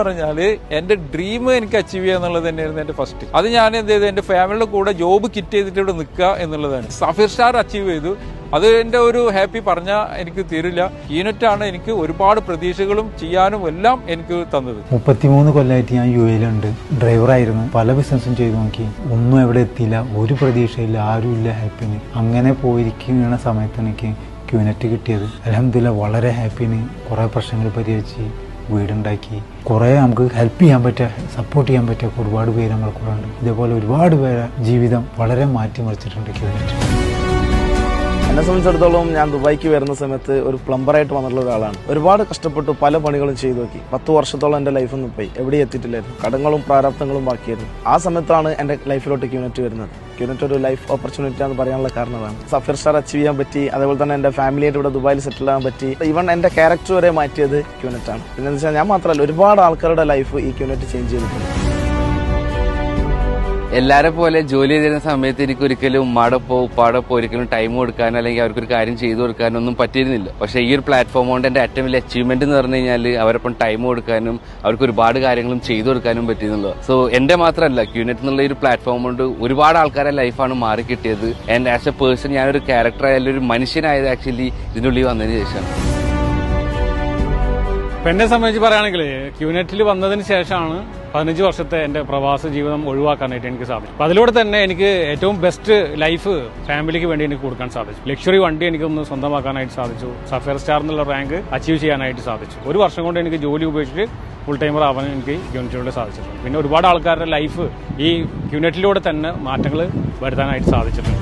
പറഞ്ഞാല് എന്റെ ഡ്രീം എനിക്ക് അച്ചീവ് ചെയ്യുക എന്നുള്ളത് തന്നെയായിരുന്നു എന്റെ ഫസ്റ്റ്. അത് ഞാൻ എന്ത് ചെയ്തു, എന്റെ ഫാമിലിയുടെ കൂടെ ജോബ് കിറ്റ് ചെയ്തിട്ട് ഇവിടെ നിൽക്കുക എന്നുള്ളതാണ്. സഫീർ സ്റ്റാർ അച്ചീവ് ചെയ്തു. അത് എന്റെ ഒരു ഹാപ്പി പറഞ്ഞാൽ എനിക്ക് തീരില്ല. കീനറ്റാണ് എനിക്ക് ഒരുപാട് പ്രതീക്ഷകളും ചെയ്യാനും എല്ലാം എനിക്ക് തന്നത്. 33 കൊല്ലമായിട്ട് ഞാൻ UAE-ലുണ്ട്. ഡ്രൈവറായിരുന്നു. പല ബിസിനസ്സും ചെയ്തു നോക്കി, ഒന്നും എവിടെ എത്തിയില്ല. ഒരു പ്രതീക്ഷയില്ല, ആരുമില്ല ഹാപ്പിന്. അങ്ങനെ പോയിരിക്കുന്ന സമയത്ത് എനിക്ക് ക്യൂനെറ്റ് കിട്ടിയത്. അൽഹംദുലില്ലാഹ് വളരെ ഹാപ്പിന്. കുറേ പ്രശ്നങ്ങൾ പരിഹരിച്ച് വീടുണ്ടാക്കി. കുറേ നമുക്ക് ഹെൽപ്പ് ചെയ്യാൻ പറ്റുക, സപ്പോർട്ട് ചെയ്യാൻ പറ്റുക ഒരുപാട് പേര് നമ്മളെ കൂടെ ഉണ്ട്. ഇതേപോലെ ഒരുപാട് പേരെ ജീവിതം വളരെ മാറ്റിമറിച്ചിട്ടുണ്ട് ക്യൂനെറ്റ്. എന്നെ സംബന്ധിച്ചിടത്തോളം ഞാൻ ദുബായിക്ക് വരുന്ന സമയത്ത് ഒരു പ്ലംബറായിട്ട് വന്നിട്ടുള്ള ഒരാളാണ്. ഒരുപാട് കഷ്ടപ്പെട്ടു, പല പണികളും ചെയ്തു നോക്കി. 10 വർഷത്തോളം എൻ്റെ ലൈഫിൽ നിന്ന് പോയി, എവിടെയും എത്തിയിട്ടില്ലായിരുന്നു. കടങ്ങളും പ്രാരാബ്ദങ്ങളും ബാക്കിയായിരുന്നു. ആ സമയത്താണ് എൻ്റെ ലൈഫിലോട്ട് ക്യൂനെറ്റ് വരുന്നത്. ക്യൂനെറ്റ് ഒരു ലൈഫ് ഓപ്പർച്യൂണിറ്റി എന്ന് പറയാനുള്ള കാരണമാണ്. സഫീർ സ്റ്റാർ അച്ചീവ് ചെയ്യാൻ പറ്റി. അതേപോലെ തന്നെ എൻ്റെ ഫാമിലിയായിട്ട് ഇവിടെ ദുബായിൽ സെറ്റിൽ ആകാൻ പറ്റി. ഈവൻ എൻ്റെ ക്യാരക്ടർ വരെ മാറ്റിയത് ക്യൂനെറ്റാണ്. പിന്നെ വെച്ചാൽ ഞാൻ മാത്രമല്ല, ഒരുപാട് ആൾക്കാരുടെ ലൈഫ് ഈ ക്യൂനെറ്റ് ചേഞ്ച് ചെയ്തിട്ടുണ്ട്. എല്ലാരെ പോലെ ജോലി ചെയ്തിരുന്ന സമയത്ത് എനിക്ക് ഒരിക്കലും ഉമ്മാടൊപ്പോ ഉപ്പാടൊപ്പോ ഒരിക്കലും ടൈം കൊടുക്കാനോ അല്ലെങ്കിൽ അവർക്കൊരു കാര്യം ചെയ്തു കൊടുക്കാനോ ഒന്നും പറ്റിയിരുന്നില്ല. പക്ഷേ ഈ ഒരു പ്ലാറ്റ്ഫോം കൊണ്ട് എൻ്റെ ഏറ്റവും വലിയ അച്ചീവ്മെന്റ് എന്ന് പറഞ്ഞു കഴിഞ്ഞാൽ അവരൊപ്പം ടൈം കൊടുക്കാനും അവർക്ക് ഒരുപാട് കാര്യങ്ങളും ചെയ്തു കൊടുക്കാനും പറ്റിയെന്നുള്ളത്. സോ എൻ്റെ മാത്രമല്ല, ക്യൂനെറ്റ് എന്നുള്ള ഒരു പ്ലാറ്റ്ഫോം കൊണ്ട് ഒരുപാട് ആൾക്കാരുടെ ലൈഫാണ് മാറി കിട്ടിയത്. ആൻഡ് ആസ് എ പേഴ്സൺ ഞാനൊരു ക്യാരക്ടർ ആയാലും ഒരു മനുഷ്യനായത് ആക്ച്വലി ഇതിൻ്റെ ഉള്ളിൽ വന്നതിന് ശേഷമാണ്. എന്നെ സംബന്ധിച്ച് പറയുകയാണെങ്കിൽ ക്യൂനെറ്റിൽ വന്നതിന് ശേഷമാണ് 15 വർഷത്തെ എൻ്റെ പ്രവാസ ജീവിതം ഒഴിവാക്കാനായിട്ട് എനിക്ക് സാധിച്ചു. അപ്പോൾ അതിലൂടെ തന്നെ എനിക്ക് ഏറ്റവും ബെസ്റ്റ് ലൈഫ് ഫാമിലിക്ക് വേണ്ടി എനിക്ക് കൊടുക്കാൻ സാധിച്ചു. ലക്ഷറി വണ്ടി എനിക്കൊന്ന് സ്വന്തമാക്കാനായിട്ട് സാധിച്ചു. സഫീർ സ്റ്റാർ എന്നുള്ള റാങ്ക് അച്ചീവ് ചെയ്യാനായിട്ട് സാധിച്ചു. 1 വർഷം കൊണ്ട് എനിക്ക് ജോലി ഉപേക്ഷിച്ച് ഫുൾ ടൈമർ ആവാൻ എനിക്ക് ക്യൂനെറ്റിലൂടെ സാധിച്ചിട്ടുണ്ട്. പിന്നെ ഒരുപാട് ആൾക്കാരുടെ ലൈഫ് ഈ ക്യൂനെറ്റിലൂടെ തന്നെ മാറ്റങ്ങൾ വരുത്താനായിട്ട് സാധിച്ചിട്ടുണ്ട്.